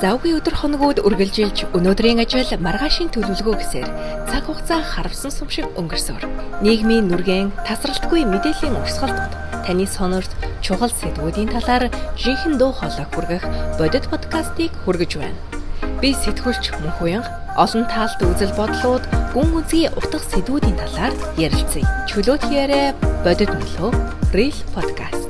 Завгүй өдөр хоногуд үргэлжилж өнөөдрийн ажил маргаашийн төлөвлөгөө гэсээр цаг хугацаа харавсан сум шиг өнгөрсөөр нийгмийн нүргэн тасралтгүй мэдээллийн урсгалууд таны сонорт чухал сэдвүүдийн талаар жинхэнэ дуу хоолой хүргэх бодит подкастыг хүргэж байна. Би сэтгүүлч Мөнхуянга олон таалт үзэл бодлууд гүн гүнзгий утга сэдвүүдийн талаар ярилцъя. Чөлөөт яриа бодит нөлөө Real Podcast.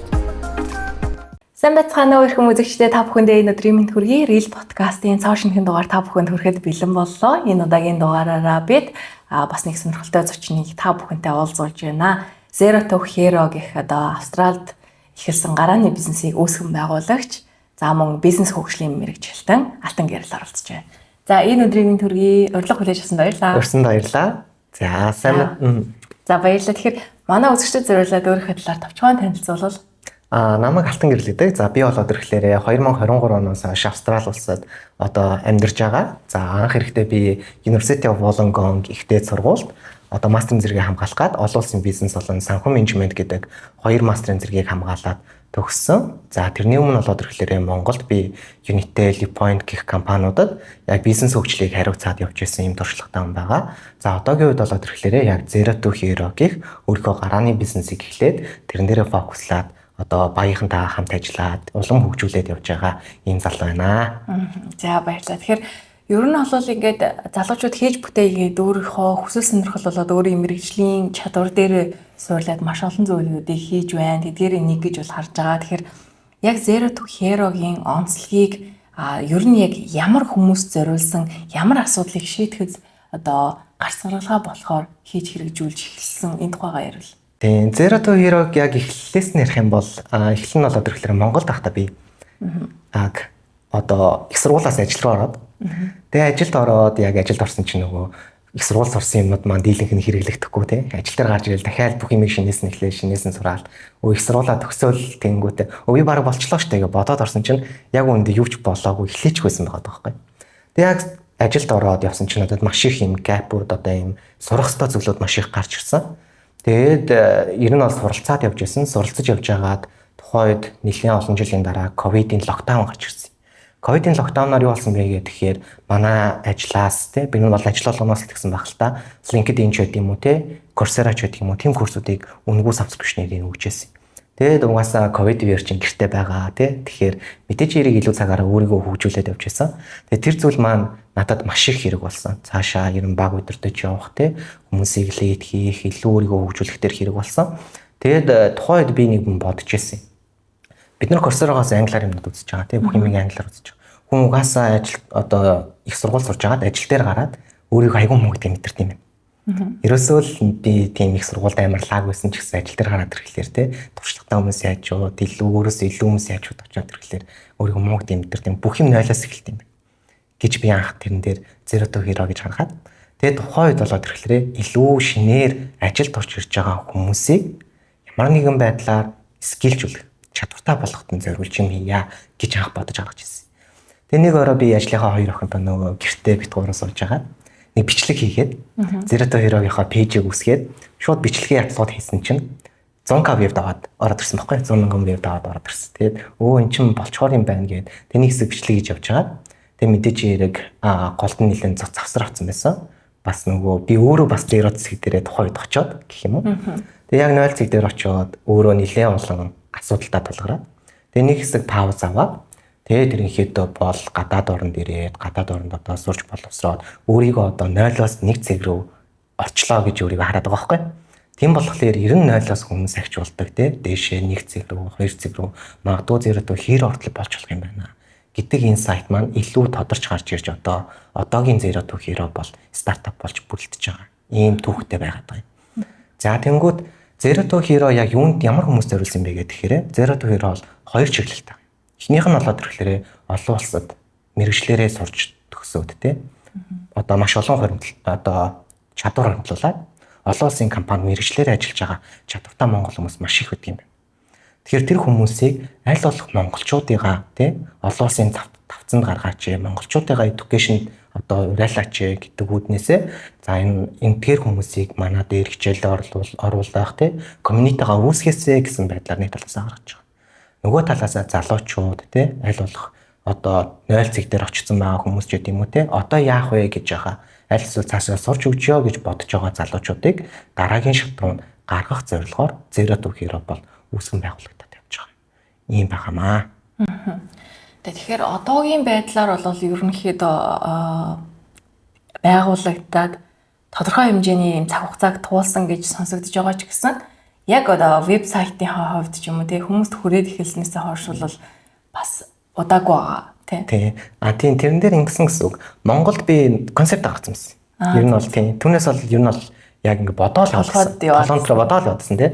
Сайн байцгаана уу эрхэм үзэгчдээ, та бүхэндээ энэ өдрийн мэнд хүргэе. Real Podcast-ийн цааш шинэхэн дугаар та бүхэнд хүрэхэд бэлэн боллоо. Энэ удаагийн дугаараараа бид бас нэг сонирхолтой зочныг та бүхэнтэй уулзуулж байна. Zero to Hero гэх Австралид эхэлсэн гарааны бизнесийг үүсгэн байгуулагч, за мөн бизнес хөгжлийн мэргэжилтэн Алтан Гэрэл оролцож байна. За энэ өдрийн мэнд хүргэе. Урилга хүлээж авсанд баярлалаа. Урьсанд баярлалаа. За сайн. За баярлалаа. Тэгэхээр манай үзэгчдэд зориулаад өөрийнхөө талаар товчхон танилцуулбал. Намайг Алтан Гэрэл гэдэг. За би болоод ирэхлээр 2023 оноос хойш Австрали улсад одоо амьдарч байгаа. За анх эрэхтэй би University of Wollongong ихтэй сургуульд одоо мастерын зэрэгийг хамгаалах гад олон улсын бизнес болон санхүү менежмент гэдэг 2 мастерын зэрэгийг хамгаалаад төгссөн. За тэрний өмнө болоод ирэхлээр Монголд би Unitel, Point гэх компаниудад яг бизнес хөгжлийг хариуцаад явж байсан юм туршлагатай хүн байгаа. За одоогийн үед болоод ирэхлээр яг Zero to Hero гэх өөрийнхөө гарааны бизнесийг эхлээд тэрэн дээрээ фокуслаад одоо баяхантайгаа хамт ажиллаад улам хөгжүүлээд явж байгаа ийм залуу байна. За баярлалаа. Тэгэхээр ер нь бол ингээд залуучууд хийж бүтээгээд өөрийнхөө хүсэл сонирхол болоод өөрийн мэргэжлийн чадвар дээр суурлаад маш олон зүйлүүдийг хийж байна. Тэдгээрийг нэг гэж бол харж байгаа. Тэгэхээр яг Zero to Hero-гийн онцлогийг ер нь яг ямар хүмүүст зориулсан, ямар асуудлыг шийдэхэд одоо гарц гаргалгаа болохоор хийж хэрэгжүүлж эхэлсэн энэ тухайгаа ярил. Тийм, Zero to Hero-г яг эхлэлээс нь ярих юм бол эхлэн нь болоод ирэхлээр Монголд байхдаа би одоо их сургуулиас ажил руу ороод тэгээ ажилд ороод яг ажилд орсон чинь нөгөө их сургууль сурсан юмнууд маань дийлэнх нь хэрэглэгдэхгүй тий. Ажил дээр гарч ирэл дахиад бүх юмыг шинээс нь эхлэе, шинээс нь сураал. Их сургуулаа төгсөөл тэнгүүтээ би бараг болчлоо штэ гэж бодоод орсон чинь яг үүндээ юу ч болоогүй эхлэж байсан байгаа байхгүй. Тэгээ яг ажилд ороод явсан чинь надад маш их юм гэпүүд одоо юм сурах ёстой зүйлүүд маш их гарч ирсэн. Тэгээд ер нь бол суралцаад явж байсан. Суралцаж явж байгаад тухайд нэлээд олон жилийн дараа ковидын локдаун гарч ирсэн. Ковидын локдаунаар юу болсон бэ гэхээр манай ажлаас би энэ бол ажил болгоноос л тэгсэн баг л та. LinkedIn ч гэдэг юм уу те, Coursera ч гэдэг юм уу, тийм курсуудыг үнэгүй сабскрипшнээр өгчээсэн. Тэгээд угаасаа ковид үеэр чинь гэрте байгаа те. Тэгэхээр мэдээж хэрэг илүү цагаараа өөрийгөө хөгжүүлээд явж байсан. Тэгээд тэр зүйл маань надад маш их хэрэг болсон. Цаашаа ер нь баг өдөртөж явах те, хүмүүсийг лид хийх, илүү өөрийгөө хөгжүүлэх төр хэрэг болсон. Тэгээд тухайд би нэг юм бодож ирсэн. Бид нар Coursera-гаас англиар юмнууд үзэж байгаа те, бүх юмыг англиар үзэж байгаа. Хүн угаасаа ажил одоо их сургууль сурж байгаад ажил дээр гараад өөрийгөө аягүй мөнгөтэй мэдэрт юм байна. Ерөөсөө л би тийм их сургуульд амарлаг байсан ч гэсэн ажил дээр гараад ирэхлээр те, туршлагатай хүмүүс яаж юу, илүү өөрөөсөө илүү хүмүүс яаж юу очоод ирэхлээр өөрийгөө мөнгөтэй мэдэрт юм, бүх юм нойлоос эхэлт юм байна гэж би анх тэрэн дээр Zero to Hero гэж харахад тэгээд тухайн үед болоод ирэхлээр илүү шинээр ажилд орж ирж байгаа хүмүүсийг ямар нэгэн байдлаар скилжүүлэх, чадвартай болгоход нь зориулж юм хийя гэж анх бодож гаргаж ирсэн. Тэгээ нэг ороо би ажлынхаа 2 охинтой нөгөө гэртээ бит гурван сууж байгаа. Нэг бичлэг хийгээд Zero to Hero-гийнхаа пэйжийг үсгээд шууд бичлэгийн апплод хийсэн чинь 100k view даваад ороод ирсэн байхгүй 100,000 view даваад ороод ирсэн. Тэгээд эн чинь болчоор юм байна гэд тэний хэсэг бичлэг хийж явж байгаа. Тэгээд мэдээж хэрэг голд нь нэлээд завсар авсан байсан. Бас нөгөө би өөрөө бас Zero зэсэг дээрээ тухайд очоод гэх юм уу. Тэгээд яг 0 зэг дээр очоод өөрөө нэлээд олон асуудалтай тулгараад тэгээд нэг хэсэг пауз аваад тэгээд ерөнхийдөө бол гадаад орнд ирээд гадаад оронд одоо сурч боловсроод өөрийгөө одоо 0-оос 1 зэг рүү орчлоо гэж өөрийгөө хараад байгаа байхгүй. Тийм болохоор 90-0-оос хүмүүс ахиулдаг те дээшээ 1 зэг рүү 2 зэг рүү магадгүй Zero to Hero хүртэл болж болох юм байна гэдэг инсайт маань илүү тодорч гарч ирж одоогийн Zero to Hero бол стартап болж бүрэлдэж байгаа. Ийм түүхтэй байгаад байгаа юм. За тэнгүүд Zero to Hero яг юунд ямар хүмүүст зориулсан бэ гэхээр Zero to Hero бол 2 чиглэлтэй. Эхнийх нь болоод ирэхлээр олон улсад мэргэжлэрээ сурч төгсөөд те. Одоо маш олон хоригдол одоо чадвар хөндлүүлээд олон улсын компани мэргэжлэрээ ажиллаж байгаа чадвартай монгол хүмүүс маш их байдаг юм байна. Тэгэхээр тэр хүмүүсийг аль болох монголчуудыгаа те олон улсын тавцанд гаргаач, монголчуудыгаа education одоо уриалаач гэдэг үүднээсээ за энэ тэр хүмүүсийг манай дээр хичээлээр оруулах те community-га үүсгэсэй гэсэн байдлаар нэг талаас гаргаж байгаа. Нөгөө талаас залуучууд те аль болох одоо 0 цаг дээр очсон байгаа хүмүүс ч гэдэм үү те. Одоо яах вэ гэж байгаа. Аль эсвэл цаашаа сурч өгчөө гэж бодож байгаа залуучуудыг дараагийн шатруунд гаргах зорилгоор Zero to Hero бол үүсгэн байгуулагдаад явж байгаа. Ийм байхамаа. Тэгэхээр одоогийн байдлаар бол ерөнхийдөө байгуулагдаад тодорхой хэмжээний юм цаг хугацааг туулсан гэж сонсогдож байгаа ч гэсэн яг одоо вебсайтын хувьд ч юм уу те хүмүүст хүрээд эхэлснээсээ хойш бол бас удаагүй байгаа тий. Тийм тэрэн дээр ингэсэн гэсэн үг. Монголд би концепт гаргасан байсан. Ер нь бол тийм. Түүнээс бол ер нь бол яг ингэ бодоол явуулсан. Толонтро бодоол явуулсан тий.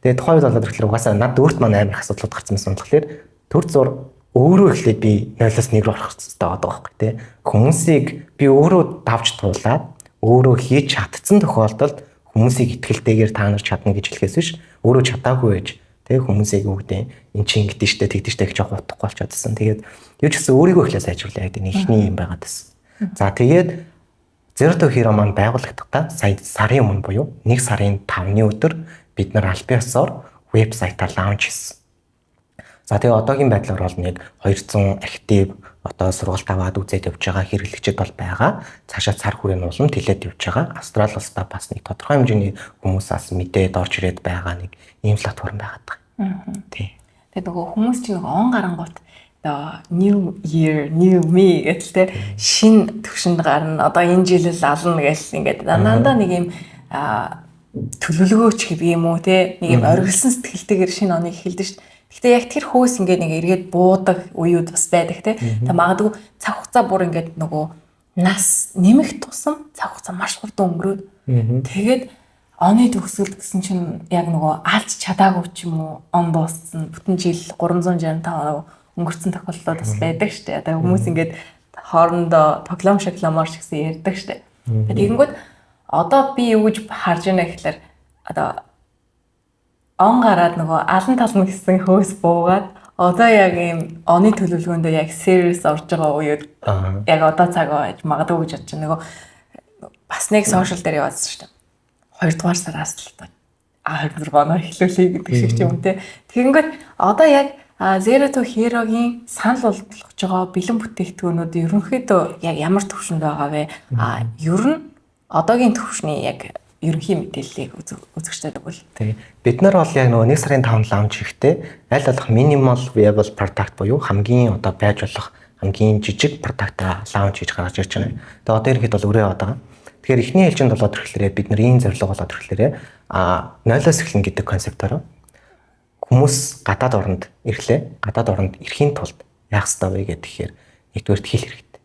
Тэгээ тухайн үед болоод ирэхлээр угаасаа над өөрт маань амар их асуудлууд гарсан байсан болохоор төр зур өөрөө эхлээд би 0-аас 1 рүү орох хэрэгтэй байгаа байхгүй тий. Хүмүүсийг би өөрөө давж туулаад өөрөө хийж чадсан тохиолдолд хүмүүсийг итгэлтэйгээр та нар чадна гэж хэлэхээс биш өөрөө чадаагүй байж тэг хүмүүсийг үгдээ эн чинь ингэдэж штэ тэгдэж штэ гэж жоох утгагүй болчиходсон. Тэгээд юу ч гэсэн өөрийгөө эхлээ сайжруулъя гэдэг нь ихний юм байгаад байсан. За тэгээд Zero to Hero маань байгуулагдахтаа сая сарын өмнө буюу 1 сарын 5-ны өдөр бид нар аль биесээр вебсайтаа лаунч хийсэн. За тэгээ одоогийн байдлаар бол нэг 200 актив одоо сургалт аваад үзээд явж байгаа хэрэглэгчид бол байгаа. Цаашаа цар хүрээний улам тэлээд явж байгаа. Австрали улсдаа бас нэг тодорхой хэмжээний хүмүүсээс мэдээд орж ирээд байгаа нэг ийм платформ байгаад байгаа. Тий. Тэгээд нөгөө хүмүүс чинь нөгөө он гарангуут одоо new year new me гэдэг те шин төвшөнд гарна. Одоо энэ жилэл ална гэж ингээд дандаа нэг юм төлөвлөгөөч гэдэг юм уу те нэг юм оргилсан сэтгэлтэйгээр шинэ оныг эхэлдэг шүү дээ. Гэхдээ яг тэр хөөс ингээд нэг эргээд буудаг үеуд бас байдаг те. Тэг магадгүй цаг хугацаа бүр ингээд нөгөө нас нэмэх тусам цаг хугацаа маш хурдан өнгөрөөд тэгээд оны төгсгөл гэсэн чинь яг нөгөө алж чадаагүй ч юм уу он дууссан бүтэн жил 365 хоног өнгөрцөн тохиолдлууд бас байдаг шүү дээ. Одоо хүмүүс ингээд хоорондоо тоглоом шогломоор ч гэсэн ярьдаг шүү дээ. Тэгэнгүүт одоо би юу гэж харж байна гэхэлэр одоо он гараад нөгөө алан тална гэсэн хөөс буугаад одоо яг ийм оны төлөвлөгөөндөө яг serious орж байгаа үед яг одоо цаг байж магадгүй гэж бодож байна. Нөгөө бас нэг сошиал дээр яваадсан шүү дээ. 2 дугаар сараас л одоо 26 оноо эхлүүлээ гэдэг шиг юм те. Тэгэнгүүт одоо яг Zero to Hero-гийн санал болгож байгаа бэлэн бүтээгдэхүүнүүд ерөнхийдөө яг ямар төвшөнд байгаа вэ? Ер нь одоогийн төвшний яг ерөнхий мэдээллийг үзэгчдэд өгвөл. Тий. Бид нар бол яг нөгөө 1 сарын 5-нд лаунч хийхдээ аль болох minimal viable product буюу хамгийн одоо байж болох хамгийн жижиг product-а лаунч хийж гаргаж ирж байна. Тэгээ одоо ирэхэд бол өрөө яваад байгаа. Тэгэхээр эхний ээлжинд болоод ирэхлээрээ бид нар ийм зорилго болоод ирэхлээрээ 0-оос эхлэн гэдэг концептоор хүмүүс гадаад оронд ирлээ. Гадаад оронд ирэхийн тулд яах ёстой вэ гэхээр нэгдүгээр хэл хэрэгтэй.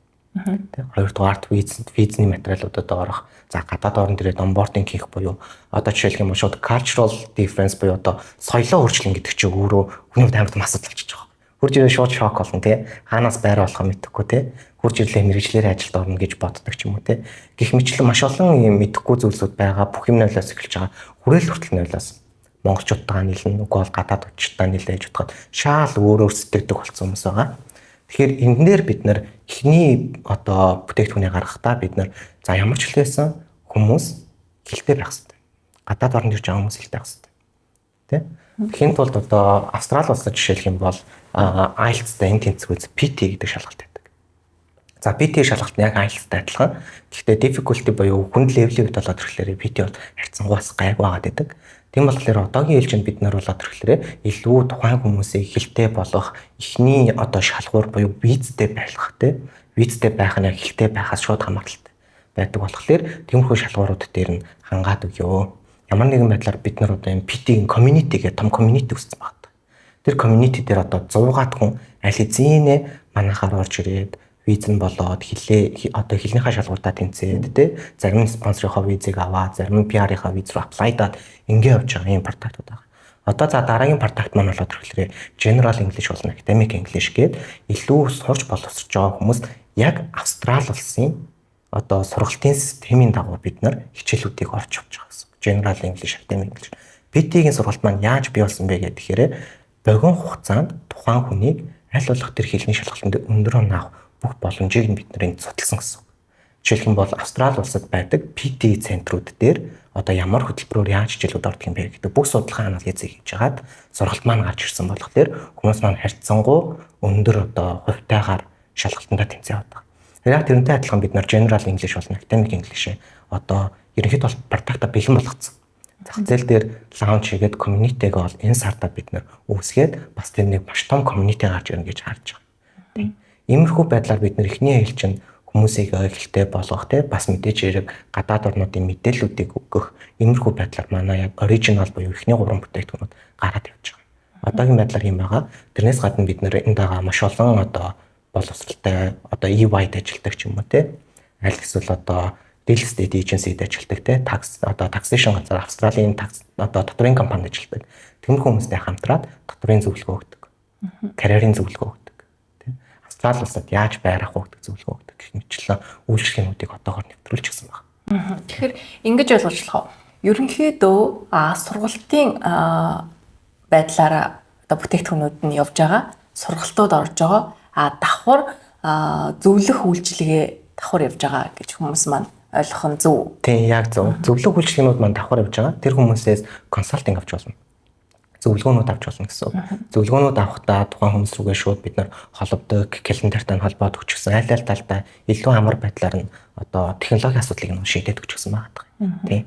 Тэ хоёрдугаарт визний материалуудад орох. За гадаад оронд ирээд онбординг хийх буюу одоо жишээлх юм шууд cultural difference буюу одоо соёлоо өөрчлөн гэдэг чинь өөрөө хүний хувьд амар том асуудал болчихж байгаа. Хурж ирээ шууд шок болно те. Хаанаас байр болох мэдэхгүй те. Хурж ирлээ мэрэгчлэр ажилд орно гэж боддог ч юм уу те. Гэх мэтлэн маш олон юм мэдэхгүй зүйлсүүд байгаа. Бүх юм нойлоос эхэлж байгаа. Хүрээл хүртэл нойлоос монголчуудтайгаа нийлэн үгүй бол гадаад очтой нийлээж бодоход шаал өөрөөр сэтгэдэг болсон хүмүүс байгаа. Тэгэхээр энэ дээр бид нар эхний одоо бүтээгдэхүүнээ гаргахдаа бид нар за ямар ч хэлсэн хүмүүс хэлтэй байх хэрэгтэй. Гадаад оронд ирж байгаа хүмүүс хэлтэй байх хэрэгтэй. Тэ? Тэгэхин тулд одоо Австрали улсад жишээлх юм бол IELTS-тай энэ тэнцвэрс PT гэдэг шалгалт байдаг. За PT шалгалт нь яг IELTS-тай адилхан. Гэхдээ difficulty буюу хүнд левлийн үед болоод ирэхлээр PT бол харьцангуйс гайг байгаад байдаг. Тийм болохоор одоогийн ээлжинд бид нар болоод ирэхлээр илүү тухайн хүмүүсийг хэлтэй болох эхний одоо шалгуур буюу визтэй байх те. Визтэй байх нь яг хэлтэй байхаас шууд хамааралтай байдаг болохоор тиймэрхүү шалгуурууд дээр нь хангаад өгөө. Ямар нэгэн байдлаар бид нар одоо энэ PT-ийн community гэх том community үүссэн байна. Тэр community дээр одоо 100-аад хүн аль эзэнэ манайхаар орж ирээд виз нь болоод одоо хэлнийхээ шалгууртаа тэнцээд те зарим нь спонсорынхоо визийг аваад зарим нь PR-ийнхаа виз рүү аплайдаад ингэ явж байгаа юм продуктууд байгаа. Одоо за дараагийн продукт маань болоод ирэхлээр General English болон Academic English гээд илүү сурч боловсрч байгаа хүмүүс яг Австрали улсын одоо сургалтын системийн дагуу бид нар хичээлүүдийг орж явж байгаа гэсэн. General English, Academic English. PT-ийн сургалт маань яаж бий болсон бэ гэхээр богино хугацаанд тухайн хүнийг аль болох тэр хэлний шалгалтанд өндөр он авах бүх боломжийг нь бид нэнд судалсан гэсэн. Жишээлх юм бол Австрали улсад байдаг PT центрүүд дээр одоо ямар хөтөлбөрөөр яаж хичээлүүд ордог юм бэ гэдэг бүх судалгаа анализ хийж хагаад сургалт маань гарч ирсэн болохоор хүмүүс маань харьцангуй өндөр одоо хувьтайгаар шалгалтандаа тэмцээд байгаа. Яг тэрнтэй адилхан бид нар general English болон academic English одоо ерөнхийдөө бол продакта бэлэн болгоцсон. Зах зээл дээр лаунч хийгээд community-г бол энэ сартаа бид нар үүсгээд бас тэр нэг маш том community гарч ирнэ гэж харж байгаа. Иймэрхүү байдлаар бид нар эхний ээлж нь хүмүүсийг ойлголтой болгох бас мэдээж хэрэг гадаад орнуудын мэдээллүүдийг өгөх иймэрхүү байдлаар манай яг оригинал буюу эхний 3 бүтээгдэхүүнүүд гараад явж байгаа. Одоогийн байдлаар юм байгаа. Тэрнээс гадна бид нэр энд байгаа маш олон одоо боловсралтай одоо EY-д ажилладаг ч юм уу аль эсвэл одоо real estate agency-д ажилладаг такс одоо taxation газар Австралийн такс одоо татварын компанид ажилладаг. Тэм хүмүүстэй хамтраад татварын зөвлөгөө өгдөг. Карьерийн зөвлөгөө өгдөг. Австрали улсад яаж байр авах гэдэг зөвлөгөө өгдөг гэх мэтлэн үйлчлэгүүдийг одоогоор нэвтрүүлж гисэн байна. Тэгэхээр ингэж ойлгочлох уу? Ерөнхийдөө сургалтын байдлаараа одоо бүтээгдэхүүнүүд нь явж байгаа, сургалтууд орж байгаа, давхар зөвлөх үйлчилгээ давхар явж байгаа гэж хүмүүс маань ойлгох нь зөв. Тийм яг зөв. Зөвлөх үйлчилгээнүүд маань давхар явж байгаа. Тэр хүмүүсээс консалтинг авч болно. Зөвлөгөөнүүд авч болно гэсэн. Зөвлөгөөнүүд авахдаа тухайн хүмүүс рүүгээ шууд бид нар холбодог, календартай холбоод өгчихсэн. Аль талдаа илүү амар байдлаар нь одоо технологийн асуудлыг нь шийдээд өгчихсэн байгаа. Тийм.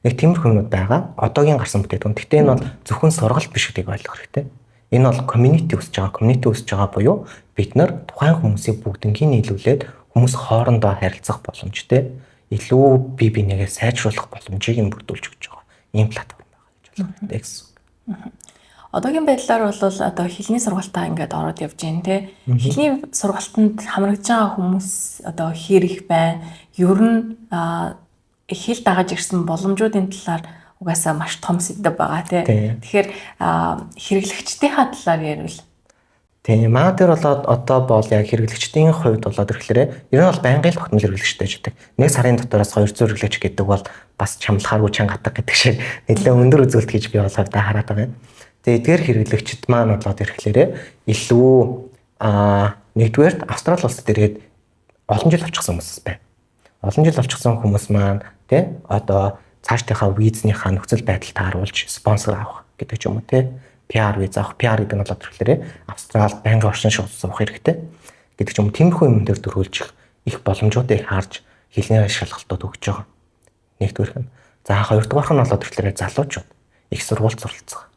Нэг тиймэрхүү юмуд байгаа. Одоогийн гарсан бүтээгдэхүүн. Гэхдээ энэ бол зөвхөн сургалт биш гэдгийг ойлгох хэрэгтэй. Энэ бол community үүсэж байгаа буюу бид нар тухайн хүмүүсийг бүгднийг нийлүүлээд хүмүүс хоорондоо харилцах боломжтой, илүү бие бинийгээ сайжруулах боломжийг нь бүрдүүлж өгч байгаа. Ийм платформ байгаа гэж ойлгох хэрэгтэй гэсэн. Одоогийн байдлаар бол одоо хэлний сургалтаа ингээд ороод явж байна те. Хэлний сургалтанд хамрагдж байгаа хүмүүс одоо хэр их байна? Ер нь хэл дагаж ирсэн боломжуудын талаар угаасаа маш том сэдв байгаа те. Тэгэхээр хэрэглэгчдийнхаа талаар ярил. Тийм маа дээр болоод одоо бол яг хэрэглэгчдийн хувьд болоод ирэхлээрээ ер нь бол байнгын тогтмол хэрэглэгчтэй ажилладаг. Нэг сарын дотороос 200 хэрэглэгч гэдэг бол бас чамлахааргүй чангатдаг гэдэг шиг нэлээд өндөр үзүүлэлт гэж би бол хавьдаа хараад байгаа юм. Тэгээ эдгээр хэрэглэгчд маань болоод ирэхлээрээ илүү нэгдүгээрт Австрали улсад ирээд олон жил очихсан хүмүүс байна. Олон жил очихсан хүмүүс маань тий одоо цаашдынхаа визнийхаа нөхцөл байдал тааруулж спонсор авах гэдэг ч юм уу тий PR виз авах. PR гэдэг нь болоод ирэхлээрээ Австралид байнгын оршин суух хэрэгтэй гэдэг ч юм уу. Тиймэрхүү юм дээр төрүүлж их боломжуудыг харж хэлний шалгалтууд өгч байгаа. Нэгдүгээрх нь. За хоёрдугаарх нь болоод ирэхлээрээ залуучууд их сургуульд суралцах,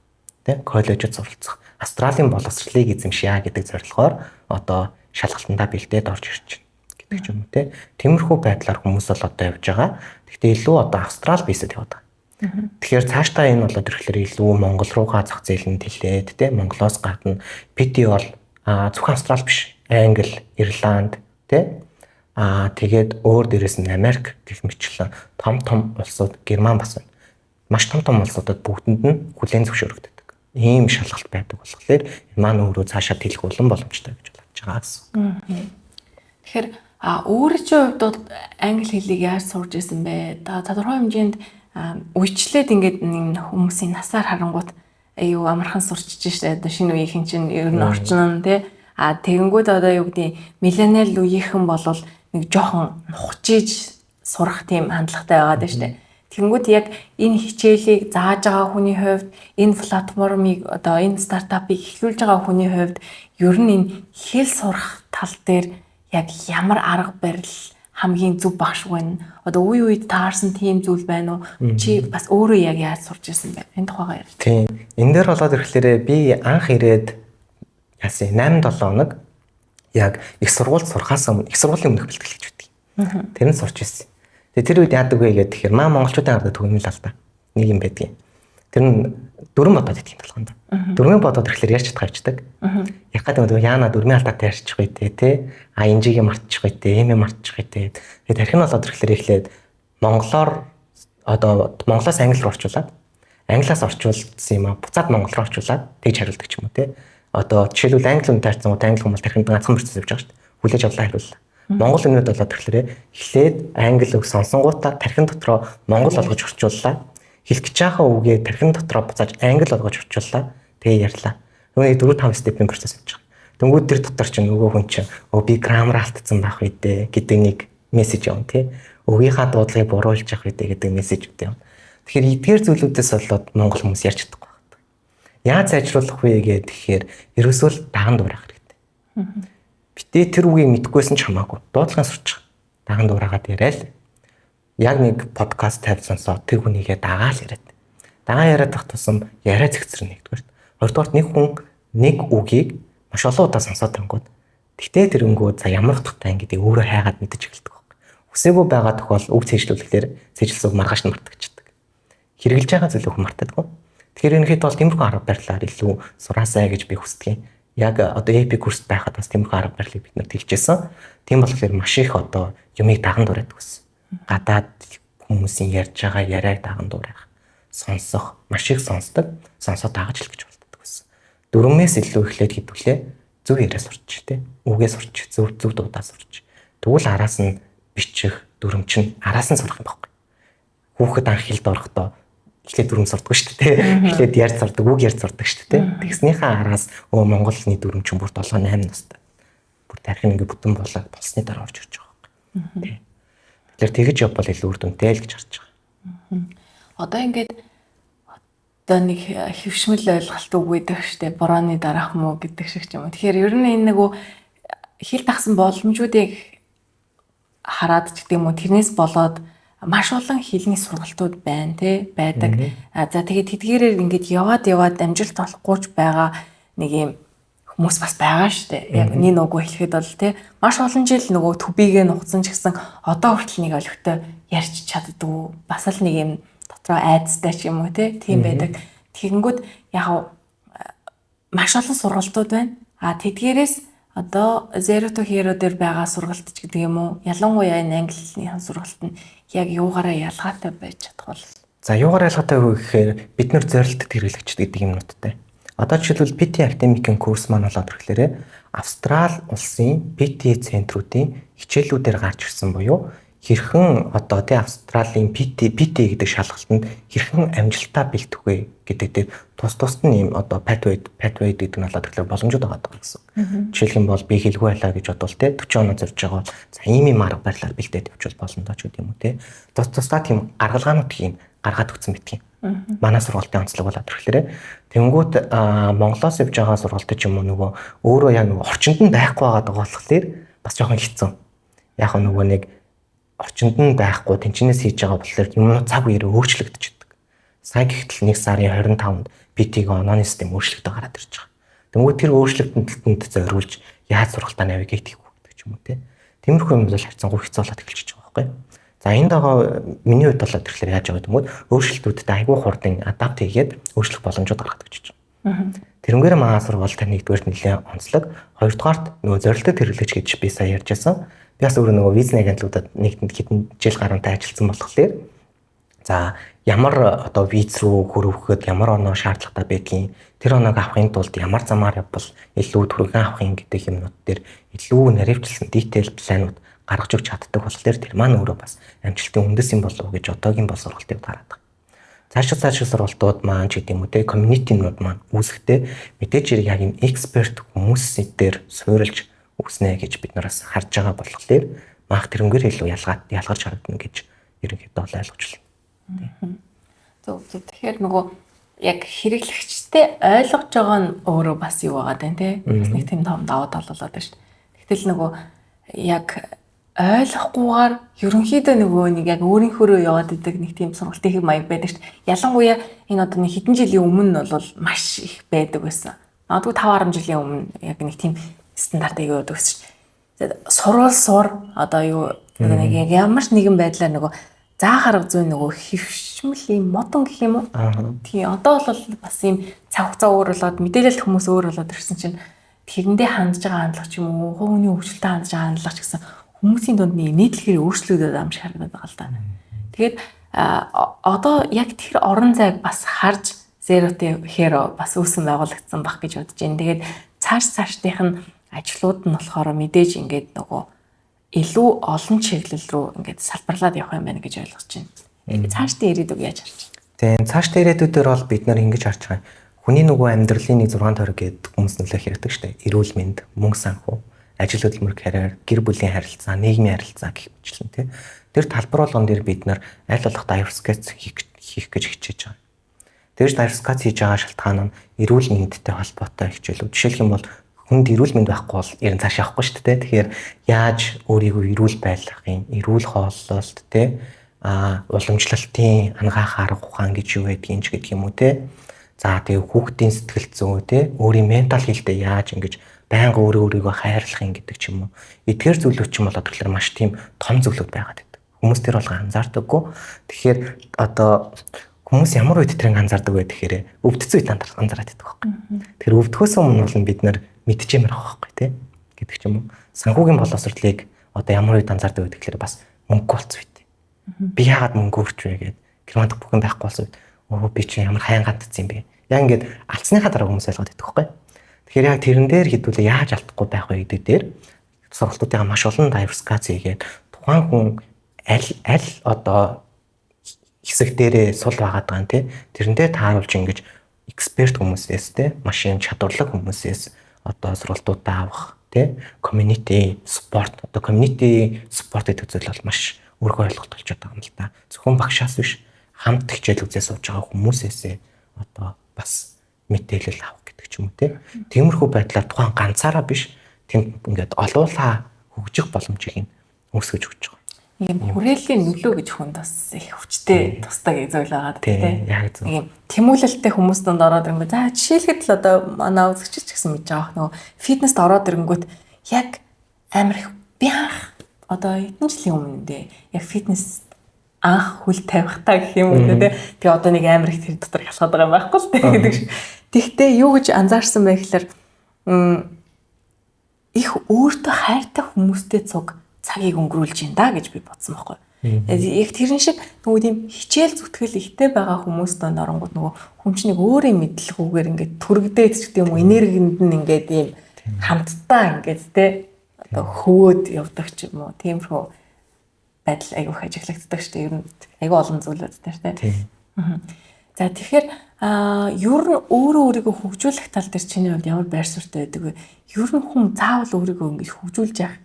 тий коллежид суралцах, Австралийн боловсролыг эзэмшье гэдэг зорилгоор одоо шалгалтандаа бэлдээд орж ирж байна гэдэг ч юм уу тий. Тиймэрхүү байдлаар хүмүүс бол одоо явж байгаа. Гэхдээ илүү одоо Австрали бийсэд яваад байгаа. Тэгэхээр цаашдаа энэ болоод ирэхлээр илүү Монгол руугаа зах зээл нь тэлээд тий Монголоос гадна PT бол зөвхөн Австрали биш. Англи, Ирланд тий тэгээд өөр дээрээс нь Америк гэх мэтлэн том улсууд Герман бас байна. Маш том улсуудад бүгдэнд нь хүлээн зөвшөөрөгддөг. Ийм шалгалт байдаг болохоор маань өөрөө цаашаа тэлэх улам боломжтой гэж бодож байгаа гэсэн. Тэгэхээр өөрийнхөө хувьд бол англи хэлийг яаж сурж ирсэн бэ? Тодорхой хэмжээнд үечлээд ингээд хүмүүсийн насаар харангуут аюу амархан сурчиж штэ одоо шинэ үеийнхэн чинь ер нь орчин нь тий тэгэнгүүт одоо юу гэдэг миллениал үеийнхэн болвол нэг жоохон нухчиж сурах тийм хандлагатай байгаад байна штэ. Тэгэнгүүт яг энэ хичээлийг зааж байгаа хүний хувьд энэ платформыг одоо энэ стартапыг эхлүүлж байгаа хүний хувьд ер нь энэ хэл сурах тал дээр яг ямар арга барил хамгийн зөв багш байна. Одоо үе үед таарсан тийм зүйл байна уу? Чи бас өөрөө яг яаж сурч ирсэн бэ? Энэ тухайгаа ярь. Тийм. Энэ дээр болоод ирэхлээрээ би анх ирээд яасан 8-7 хоног яг их сургуульд сурахаас өмнө их сургуулийн өмнөх бэлтгэл гэж байдаг. Тэр нь сурч ирсэн. Тэгээ тэр үед яадаг вэ гэдэг тэгэхээр монголчуудын ард төгнөл л да. Нэг юм байдгийн. Тэр нь дөрвөн бодоод идэх юм толгонд. Дөрвөн бодоод ирэхлээр ярьж чадхавчдаг. Яг гэдэг нь яана дөрвийн алдаатай ярьчих бай тээ. Инжигийн мартчих бай тээ. Эм мартчих бай тээ. Тэгээд тархин болоод ирэхлээр эхлээд монголоор одоо монголоос англи руу орчуулад англиас орчуулсан юм а буцаад монгол руу орчуулад тэгж хариулдаг ч юм уу те. Одоо жишээлбэл англи хүн таарсан уу англи хүмүүс тархинд ганцхан процесс явж байгаа шүү дээ. Хүлээж авлаа хариуллаа. Монгол өмнөд болоод ирэхлээр эхлээд англи үг сонсонгуудаа тархин дотроо монгол болгож орчууллаа. Хэлэх гэж байгаа үгээ тархин дотроо буцааж англи болгож орчууллаа. Тэгээ ярьлаа. Нөгөө 4-5 степийн процесс явж байгаа. Тэнгүүд тэр дотор чинь нөгөө хүн чинь би граммар алдсан байх үү гэдэг нэг мессеж явна тий. Өгийнхаа дуудлагыг буруулж явах үү гэдэг мессеж өгдөг юм. Тэгэхээр эдгээр зүйлүүдээс болоод монгол хүмүүс ярьж чадахгүй байна. Яаж сайжруулах вэ гэхээр ерөөсөө даган дуурайх хэрэгтэй. Битээ тэр үгийг мэдгүйсэн ч хамаагүй дуудлагын сурчих. Даган дуурайгаад яриа л. Яг нэг подкаст тавьсансаа тэр хүнийгээ дагаал яриад. Дагаа яриад тах тусам яриа зэгцэр нэгдүгээр. Хоёрдугаарт нэг хүн нэг үгийг маш олон удаа сонсоод ангууд. Тэгтээ тэр өнгөө за ямар утгатай гэдэг өөрөө хайгаад мэдэж эхэлдэг байна. Хүсээгүй байгаа тохиол үг цээжлүүлэхээр цээжлсэн үг маргааш нь мартагдчихдаг. Хэрэгжилж байгаа зүйл өх мартагдгүй. Тэгэхээр ерөнхийдөө бол тиймэрхүү арга барилаар илүү сураасай гэж би хүсдэг. Яг одоо эпик курст байхад бас тиймэрхүү арга барилыг бид нар тэлжсэн. Тийм болохоор маш их одоо юмыг даган дуурайдаг гэсэн. Гадаад хүмүүсийн ярьж байгаа яриаг даган дуурайх, сонсох, маш их сонсдог, сонсоод дагаж л гэж болдог гэсэн. 4-ээс илүү эхлээд хэдүүлээ зөв яриа сурч тий. Үгээ сурч, зөв дуудаа сурч. Тэгвэл араас нь бичих, дүрм чинь араас нь сурах юм байна. Хүүхэд анх хэлд орохдоо эхлээд дүрм сурдаг шүү дээ. Эхлээд ярьж сурдаг, үг ярьж сурдаг шүү дээ. Тэгснийхээ араас Монголны дүрм чинь бүр 7-8 настай. Бүр тархин ингээ бүтэн болоод болсны дараа орж ирж байгаа юм. Тий. Тэгэхээр тэгэж явбал илүү үр дүнтэй л гэж харж байгаа. Одоо ингээд одоо нэг хөвшмөл ойлголт үг гэдэг штеп борооны дараах муу гэдэг шиг ч юм уу. Тэгэхээр ер нь энэ нөгөө хил тахсан боломжуудыг хараад ч гэдэг юм уу тэрнээс болоод маш олон хэлний сургалтууд байна те байдаг. За тэгээд тэдгээрээр ингээд яваад амжилт олохгүй ч байгаа нэг юм хүмүүс бас байгаа шүү дээ. Яг нэг нөгөө хэлэхэд бол те маш олон жил нөгөө төбийгээ нухацсан ч гэсэн одоо хүртэл нэг олигтой ярьж чаддгүй. Бас л нэг юм дотроо айцтай ч юм уу те тийм байдаг. Тэгэнгүүт яг маш олон сургалтууд байна. Тэдгээрээс одоо Zero to Hero дээр байгаа сургалт ч гэдэг юм уу. Ялангуяа энэ англиний сургалт нь яг юугаараа ялгаатай байж чадах бол. За юугаар ялгаатай вэ гэхээр бид нар зорилттой хэрэглэгч гэдэг юмнуудтай. Одоо жишээлбэл PT Academic-ийн курс маань болоод ирэхлээрээ Австрали улсын PT центруудын хичээлүүдээр гарч ирсэн буюу хэрхэн одоо тий Австралийн PT гэдэг шалгалтанд хэрхэн амжилтаа бэлтэх вэ гэдэг дээр тус нь юм одоо pathway гэдэг нь болоод ирэхлээр боломжууд байгаа гэсэн. Жишээлх юм бол би хэлгүй байлаа гэж бодвол тий 40 оноо зорж байгаа бол за ийм арга барилаар бэлдээд явуул болно доо ч гэдэг юм уу тий. Тусдаа тийм гаргалгаанууд тийм гаргаад өгсөн байдаг юм. Манай сургалтын онцлог болоод ирэхлээрээ тэнгүүт Монголоос явж байгаа сургалт ч юм уу нөгөө өөрөө яг нөгөө орчинд нь байхгүй байгаа болохоор бас жоохон хэцүү. Яг нөгөө нэг орчинд нь байхгүй тэнчнээс хийж байгаа болохоор юм цаг үеэр өөрчлөгдөж идэг. Сая гэтэл 1 сарын 25-нд PT-г онооны систем өөрчлөгдөж гараад ирж байгаа. Тэнгүүт тэр өөрчлөлтөнд зориулж яаж сургалтаа навигейт хийх вэ гэдэг ч юм уу те. Тиймэрхүү юм бол харьцангуй хэцүү болоод эхэлчихэж байгаа байхгүй. За энэ дагаа миний хувьд болоод ирэхлээр яаж байгаа юм бэ? Өөрчлөлтүүдэд айгүй хурдан адапт хийгээд өөрчлөх боломжууд гаргаад өгч байгаа. Тэрнгээр манай сургууль тань нэгдүгээр нэлээд онцлог, хоёрдугаарт нөгөө зорилттой хэрэглэгч гэж би сая ярьжсэн. Би бас өөрөө нөгөө визний агентлуудад нэг хэдэн жил гарантай ажилласан болохоор за ямар одоо виз рүү хөрвөхөд ямар оноо шаардлагатай байдгийг тэр оноог авахын тулд ямар замаар явбал илүү түргэн авахын гэдэг юмнууд дээр илүү наривчлсан detail планууд гаргаж өгч чаддаг болохоор тэр маань өөрөө бас амжилтын үндэс юм болов уу гэж одоогийн бол сургалтыг хараад байгаа. Цаашаа сургалтууд маань ч гэдэг юм уу те community-нууд маань үүсэхдээ мэдээж яг юм эксперт хүмүүсээр суурилж үснэ гэж бид нараас харж байгаа болохоор маах тэрнгээр илүү ялгарч харагдана гэж ерөнхийдөө ойлгож байна. Зөв. Тэгэхээр нөгөө яг хэрэглэгчтэй ойлгож байгаа нь өөрөө бас юу байгаа даа те. Бас нэг тийм том давуу тал болоод байна шүү дээ. Тэгтэл нөгөө яг ойлгохгүйгээр ерөнхийдөө нөгөө нэг яг өөрийнхөө яваад идэг нэг тийм сургалтын хэм маяг байдаг шүү дээ. Ялангуяа энэ одоо нэг хэдэн жилийн өмнө нь бол маш их байдаг байсан. Магадгүй 5-10 жилийн өмнө яг нэг тийм стандартыг өгдөг гэсэн шүү дээ. Сур одоо юу нэг яг ямар ч нэгэн байдлаар нөгөө заахаар зүй нөгөө хөвшмөлийн модон гэх юм уу? Тийм одоо бол бас ийм цаг хугацаа өөр болоод мэдээлэл хүмүүс өөр болоод ирсэн чинь тэрэндээ хандж байгаа хандлага ч юм уу, хувийн хөгжилтэй хандж байгаа хандлага ч гэсэн хүмүүсийн дунд нийтлэхээр өөрчлөгдөд байгаа юм шиг харагдаад байгаа л да. Тэгээд одоо яг тэр орон зайг бас харж Zero to Hero бас үүсгэн байгуулагдсан баг гэж бодож байна. Тэгээд цаашдынх нь ажлууд нь болохоор мэдээж ингээд нөгөө илүү олон чиглэл рүү ингээд салбарлаад явах юм байна гэж ойлгож байна. Цаашдын ирээдүг яаж харж байна? Тийм, цаашдын ирээдүйдээр бол бид нар ингэж харж байгаа. Хүний нөгөө амьдралын нэг 6 тойрог гэдэг хүмүүс нөлөөлөх хэрэгтэй шүү дээ. Эрүүл мэнд, мөнгө санхүү, ажил хөдөлмөр, карьер, гэр бүлийн харилцаа, нийгмийн харилцаа гэх мэтлэн тий. Тэр талбар болгон дээр бид нар аль болох diversification хийх гэж хичээж байгаа. Тэгж diversification хийж байгаа шалтгаан нь эрүүл мэндтэй холбоотой хичээлүүд. Жишээлх юм бол хүнд эрүүл мэнд байхгүй бол ерэн цааш явахгүй шүү дээ. Тэгэхээр яаж өөрийгөө эрүүл байлгахын, эрүүл хооллолт тий уламжлалтын ангаах арга ухаан гэж юу гэдгийг ч гэдэг юм уу тий. За тэгээ хүүхдийн сэтгэл зүй тий өөрийн ментал хэлтэд яаж ингэж байнга өөрийгөө хайрлах юм гэдэг ч юм уу. Эдгээр зүйлүүд ч юм бол тэгэхээр маш тийм том зүйлүүд байгаад байдаг. Хүмүүс тэр бол анзаардаггүй. Тэгэхээр одоо хүмүүс ямар үед тэрийг анзаардаг вэ гэхээр өвдцэн үед анзаараад байдаг байхгүй. Тэгэхээр өвдөхөөс өмнө бол бид нар мэдчихэмээр байгаа байхгүй тий гэдэг ч юм уу. Санхүүгийн боловсролыг одоо ямар үед анзаардаг вэ гэхээр бас мөнгө болцсон үед. Би яагаад мөнгө өгч вэ гэгээд германд бүхэн байхгүй болсон үед өө би чи ямар хайн гандцсан юм бэ. Яг ингээд алдсныхаа дараа хүмүүс ойлгоод байдаг байхгүй. Тэгэхээр яг тэрэн дээр хэдүүлээ яаж алдахгүй байх вэ гэдэг дээр сургалтуудаа маш олон diversification хийгээд тухайн хүн аль одоо хэсэг дээрээ сул байгаад байгаа юм тий. Тэрэндээ тааруулж ингэж эксперт хүмүүсээс тий машин чадварлаг хүмүүсээс одоо сургалтуудаа авах тий community support одоо community support гэдэг зүйл бол маш өөргөө ойлголт болж байгаа юм л да. Зөвхөн багшаас биш хамт хичээл үзээ сууж байгаа хүмүүсээсээ одоо бас мэдээлэл авах гэдэг ч юм уу тий. Тиймэрхүү байдлаар тухайн ганцаараа биш тэнд ингээд олуулаа хөгжих боломжийг үүсгэж өгч байгаа. Ийм хүрээллийн нөлөө гэж хүнд бас их хүчтэй тусдаг зүйл байгаа тий. Яг зөв. Ийм тэмүүлэлттэй хүмүүс донд ороод ирэнгүүт за жишээлхэд л одоо манай үзэгч ч гэсэн мэдж байгаа нөгөө фитнест ороод ирэнгүүт яг амар их би анх одоо хэдэн жилийн өмнө дээ яг фитнес анх хүл тавихтаа гэх юм үү тий. Би одоо нэг амар их тэр дотор хялхаад байгаа юм байхгүй л тий гэдэг шиг. Тэгтээ юу гэж анзаарсан бэ гэхээр их өөртөө хайртай хүмүүстэй цуг цагийг өнгөрүүлж ин да гэж би бодсон байхгүй. Яг тэрэн шиг нөгөө тийм хичээл зүтгэл ихтэй байгаа хүмүүс донд оронгууд нөгөө хүмчнийг өөрөө мэдлэгүүгээр ингээд түргдээд ч гэдэг юм уу энергинд нь ингээд ийм хамтдаа ингээд те одоо хөвөөд явдаг ч юм уу тиймэрхүү байдал айгүйх ажиглагддаг шүү дээ. Ер нь айгүй олон зүйлүүд дээр те. За тэгэхээр ер нь өөрийгөө хөгжүүлэх тал дээр чиний хувьд ямар байр суурьтай байдаг вэ? Ер нь хүн заавал өөрийгөө ингэж хөгжүүлж явах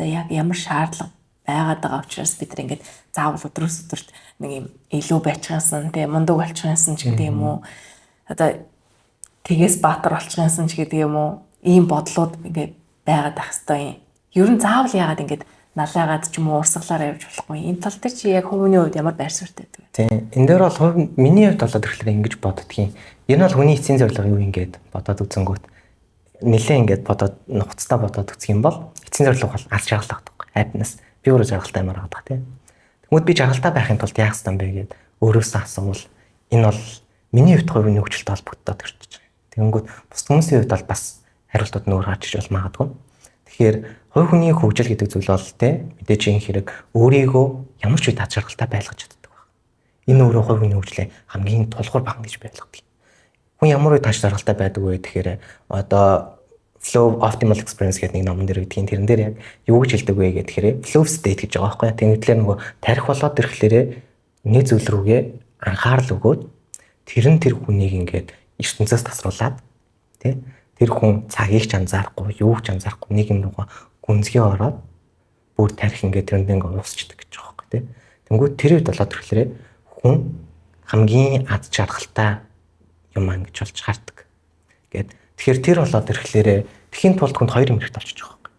яг ямар шаардлага байгаад байгаа учраас бид нар ингээд заавал өдрөөс өдөрт нэг юм илүү байцгаасан тийм мундаг болчихсан ч гэдэг юм уу одоо тгээс баатар болчихсан ч гэдэг юм уу ийм бодлууд ингээд байгаад байх хэвээр юм. Ер нь заавал яагаад ингээд налаагаад ч юм уу урсгалаар явж болохгүй. Энэ тал дээр чи яг хүмүүний хувьд ямар байр суурьтай байдаг вэ? Тийм. Энэ дээр бол миний хувьд болоод ирэхлээр ингэж боддгийн. Энэ бол хүний эцсийн зорилго юу ингээд бодоод үзэнгүүт нэлээ ингээд бодоод нухацтай бодоод үзэх юм бол эцсийн зорилго бол аз жаргал гэдэг. Happiness. Би өөрөө жаргалтай амар байгаа тийм. Тэгмүүд би жаргалтай байхын тулд яах ёстой юм бэ гэгээд өөрөөсөө асуувал энэ бол миний хувьд хувийн хөгжилтэй холбогдоод ирчихэж байгаа. Тэгэнгүүт бус хүмүүсийн хувьд бол бас хариултууд нь өөр гарч иж бол магадгүй. Тэгэхээр хувь хүний хөгжил гэдэг зүйл бол тийм мэдээж энэ хэрэг өөрийгөө ямар ч үед аз жаргалтай байлгаж чаддаг байна. Энэ өөрөө хувь хүний хөгжлийн хамгийн тулгуур баг гэж би ойлгодог. Хүн ямар үед аз жаргалтай байдаг вэ гэхээр одоо flow optimal experience гэдэг нэг номон дээр гэдгийг тэрэн дээр яг юу гэж хэлдэг вэ гэхээр flow state гэж байгаа байхгүй. Тэгвэл нөгөө тарих болоод ирэхлээр нэг зүйл рүүгээ анхаарал өгөөд тэр хүнийг ингээд ертөнцөөс тасруулаад тий тэр хүн цагийг ч анзаарахгүй юуг ч анзаарахгүй нэг юм руугаа гүнзгий ороод бүр тарих ингээд тэрэнд ингээд уусчдаг гэж байгаа байхгүй тий. Тэнгүүд тэр үед болоод ирэхлээр хүн хамгийн аз жаргалтай юм ингэж болж хардаг гэд. Тэгэхээр тэр болоод ирэхлээр тэхийн тулд хүнд хоёр юм хэрэгтэй болчихж байгаа байхгүй.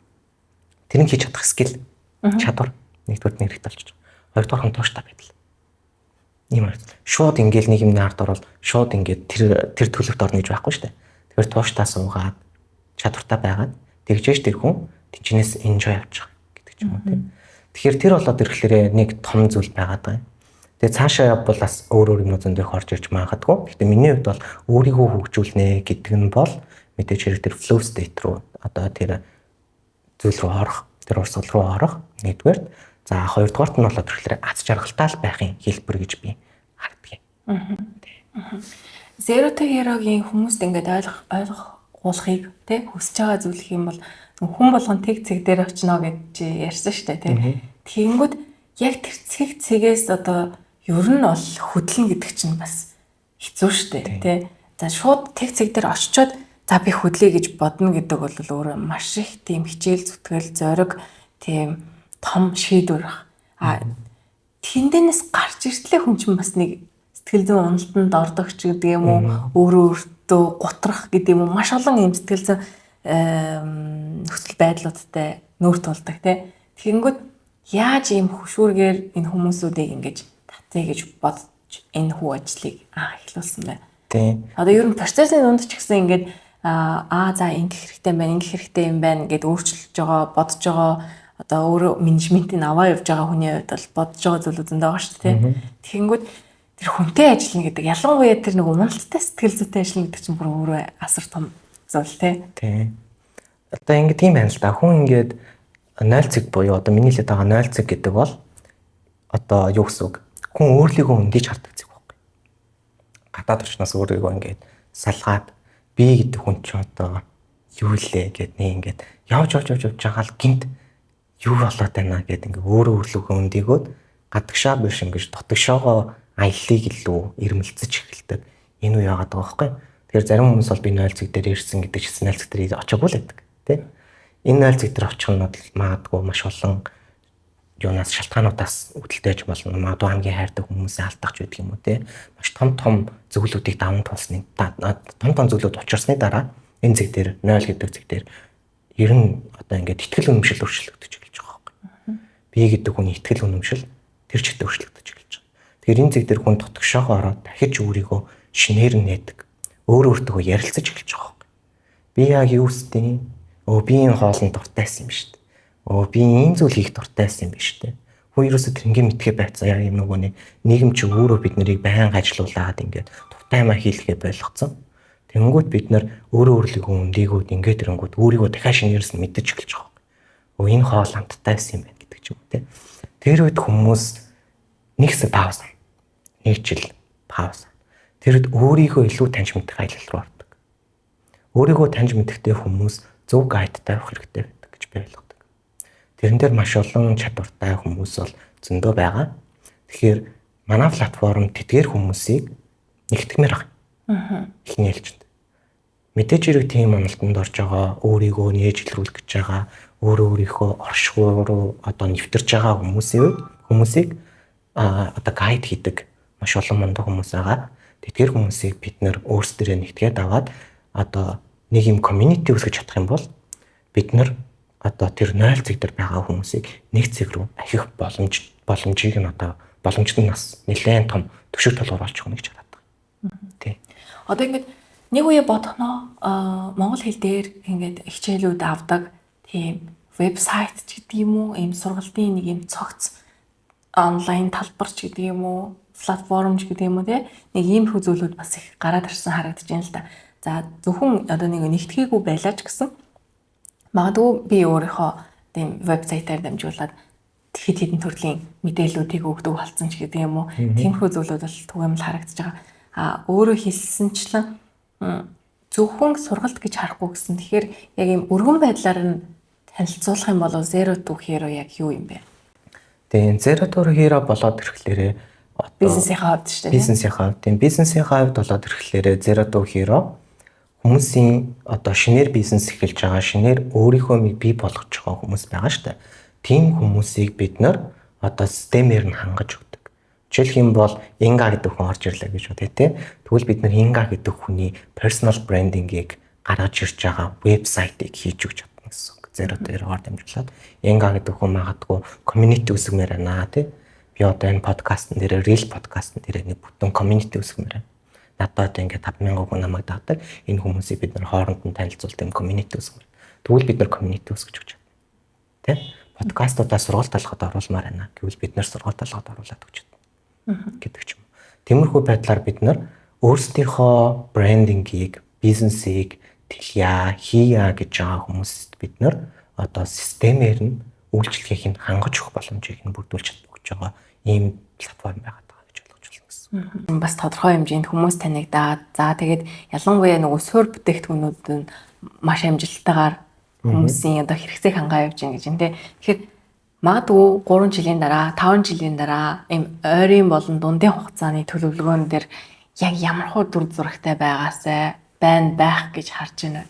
Тэрийг хийж чадах скил чадвар нэгдүгээр нь хэрэгтэй болчихж байгаа. Хоёрдугаар нь тууштай байдал. Ийм байна. Шууд ингээл нэг юмны ард орол шууд ингээд тэр төлөвт орно гэж байхгүй шүү дээ. Тэгэхээр тууштай суугаад чадвартай байгаад тэгжээж тэр хүн тэнчнээс enjoy авч байгаа гэдэг ч юм уу тийм. Тэгэхээр тэр болоод ирэхлээр нэг том зүйл байгаад байгаа юм. Тэгээ цаашаа явбал бас өөр юм зөндөх орж ирж магадгүй. Гэхдээ миний хувьд бол өөрийгөө хөгжүүлнэ гэдэг нь бол мэдээж хэрэг тэр flow state руу одоо тэр зүйл рүү орох, тэр урсгал руу орох нэгдүгээр. За хоёрдугаарт нь болоод ирэхлээр аз жаргалтай л байхын хэлбэр гэж би харддаг юм. Zero to hero-гийн хүмүүст ингээд ойлгуулахыг тий хүсэж байгаа зүйл юм бол хүн болгон тэг цэг дээр очно гэж ярьсан шүү дээ тий. Тэгэнгүүт яг тэр цэгээс одоо ер нь бол хөдлөн гэдэг чинь бас хэцүү шүү дээ тий. За шууд тэг цэг дээр очичоод за би хөдлөе гэж бодно гэдэг бол өөрөө маш их тийм хичээл зүтгэл зориг тийм том шийдвэр баг. Тэндээс гарч иртлээ хүн чинь бас нэг сэтгэл зүйн уналтанд ордог ч гэдэг юм уу, өөрөө өөртөө гутрах гэдэг юм уу, маш олон юм сэтгэл зүйн нөхцөл байдлуудтай нүүр тулдаг тий. Тэгэнгүүт яаж ийм хөшүүргээр энэ хүмүүсүүдийг ингэж татъя гэж бодож энэ хүү ажлыг эхлүүлсэн байна. Тийм. Одоо ер нь процессын дунд ч гэсэн ингээд за ингэх хэрэгтэй байна, ингэх хэрэгтэй юм байна гэд өөрчилж байгаа, бодож байгаа, одоо өөрөө менежментийн аваа явж байгаа хүний хувьд бол бодож байгаа зүйл зөндөө байгаа шүү дээ. Тэгэнгүүт тэр хүнтэй ажиллана гэдэг ялангуяа тэр нэг уналттай сэтгэл зүйтэй ажиллана гэдэг чинь бүр өөрөө асар том зүйл тий. Тийм. Одоо ингэ тийм байна л да. Хүн ингээд 0 цаг буюу одоо миний хэлээд байгаа 0 цаг гэдэг бол одоо юу гэсэн үг? Хүн өөрлөгөө өндийж хардаг зүйл байхгүй. Гадаад орчноос өөрийгөө ингээд салгаад би гэдэг хүн ч одоо юу лээ гэд нэг ингээд явж байгаа л гинт юу болоод байна гэд ингээд өөрөө өөрлөгөө өндийгөөд гадагшаа биш ингэж дотгошоогоо аяллыг илүү ирмэлцэж эхэлдэг. Энэ үе яагаад байгаа байхгүй. Тэгэхээр зарим хүмүүс бол би 0 цаг дээр ирсэн гэдэг чинь 0 цаг дээр очоогүй л байдаг тий. Энэ 0 цаг дээр очих нь магадгүй маш олон юунаас шалтгаануудаас үүдэлтэйж болно. Магадгүй хамгийн хайртай хүмүүсээ алдах ч байдаг юм уу тий. Маш том зөвлөлүүдийг даван туулсны том зөвлөлүүд учирсны дараа энэ цаг дээр 0 гэдэг цаг дээр ер нь одоо ингээд ихтгэл үнэмшил өөрчлөгдөж эхэлж байгаа байхгүй. Би гэдэг хүний ихтгэл үнэмшил тэр чигт өөрчлөгдөж эхэлж байгаа. Тэгэхээр энэ цаг дээр хүн дотгошоогоо ороод дахиж өөрийгөө шинээр нээдэг. Өөртөө ярилцаж эхэлж байгаа байхгүй. Би яг юу үстэй? Би энэ хоолнд дуртайсан юм шүү дээ. Би энэ зүйл хийх дуртайсан юм биш үү? Хүн ерөөсөө тэр ингээ мэдхээ байцаа яг юм нөгөө нийгэм чи өөрөө бид нарыг байнга ажилуулад ингээд дуртаймаа хийлгээ болгоцсон. Тэнгүүт бид нар өөрийнхөө өндийгүүд ингээд ирэнгүүт өөрийгөө дахиад шинээрс нь мэдэж эхэлж байгаа. Энэ хоол амттайсан юм байна гэдэг ч юм уу те. Тэр үед хүмүүс нэгс пауз. Нэг жил пауз. Тэр үед өөрийгөө илүү таньж мэдэх аялал руу ордог. Өөрийгөө таньж мэдэхтэй хүмүүс зөв гайдтай авах хэрэгтэй байдаг гэж би ойлгодог. Тэрэн дээр маш олон чадвартай хүмүүс бол зөндөө байгаа. Тэгэхээр манай платформ тэдгээр хүмүүсийг нэгтгэмээр байгаа. Эхний ээлжинд. Мэдээж хэрэг тийм амлалтанд орж байгаа, өөрийгөө нээж илрүүлэх гэж байгаа, өөрийнхөө оршихуй руу одоо нэвтэрч байгаа хүмүүсийг одоо гайд хийдэг маш олон мундаг хүмүүс байгаа. Тэдгээр хүмүүсийг бид нэр өөрсдөө нэгтгээд аваад одоо нэг юм community үүсгэж чадах юм бол бид нар одоо тэр 0 цаг дээр байгаа хүмүүсийг нэг цаг руу ахих боломжийг нь одоо боломжтой нас нэлээд том төшөг толгоор олчих нь гэж хараад байгаа. Тий. Одоо ингээд нэг үе бодохноо монгол хэл дээр ингээд хичээлүүд авдаг тийм вебсайт ч гэдэг юм уу, ийм сургалтын нэг юм цогц онлайн талбар ч гэдэг юм уу, платформ ч гэдэг юм уу те нэг иймэрхүү зүйлүүд бас их гараад ирсэн харагдаж байна л да. За зөвхөн одоо нэг нэгтгэхийгүй байлаа ч гэсэн магадгүй би өөрийнхөө тийм вебсайтаар дамжуулаад хэд хэдэн төрлийн мэдээллүүдийг өгдөг болсон ч гэдэг юм уу. Тиймэрхүү зүйлүүд бол түгээмэл харагдаж байгаа. Өөрөө хэлсэнчлэн зөвхөн сургалт гэж харахгүй гэсэн. Тэгэхээр яг ийм өргөн байдлаар нь танилцуулах юм бол Zero to Hero яг юу юм бэ? Тийм Zero to Hero болоод ирэхлээрээ бизнесийн хавьд шүү дээ. Бизнесийн хавьд. Тийм бизнесийн хавьд болоод ирэхлээрээ Zero to Hero хүмүүсийн одоо шинээр бизнес эхэлж байгаа, шинээр өөрийнхөө бий болгож байгаа хүмүүс байгаа шүү дээ. Тийм хүмүүсийг бид нар одоо системээр нь хангаж өгдөг. Жишээлх юм бол Инга гэдэг хүн орж ирлээ гэж бодъё те. Тэгвэл бид нар Инга гэдэг хүний personal branding-ийг гаргаж ирж байгаа вебсайтыг хийж өгч чадна гэсэн. Zero to Hero-оор дамжуулаад Инга гэдэг хүн магадгүй community үүсгэмээр байна те. Би одоо энэ подкастн дээр real подкастн дээр нэг бүтэн community үүсгэмээр байна. Надад ингээд 5,000 хүн намайг дагдаг. Энэ хүмүүсийг бид нар хооронд нь танилцуулдаг юм community үүсгэмээр. Тэгвэл бид нар community үүсгэж өгч чадна. Тэ? Подкастуудаа сургалт талхад оруулмаар байна. Гэвэл бид нар сургалт талхад оруулаад өгч чадна. Гэдэг ч юм. Тиймэрхүү байдлаар бид нар өөрсдийнхөө брендингийг, бизнесийг хийя гэж байгаа хүмүүст бид нар одоо системээр нь үйлчлэгийг нь хангаж өгөх боломжийг нь бүрдүүлж чадж байгаа ийм платформ байгаа гэж ойлгож байна гэсэн. Бас тодорхой хэмжээнд хүмүүс танигдаад за тэгээд ялангуяа нөгөө суурь бүтээгдэхүүнүүд нь маш амжилттайгаар хүмүүсийн одоо хэрэгцээг хангаа явж байгаа гэж юм те. Тэгэхээр магадгүй 3 жилийн дараа, 5 жилийн дараа ийм ойрын болон дундын хугацааны төлөвлөгөөн дээр яг ямар хөө дүр зурагтай байгаасай байх гэж харж байна.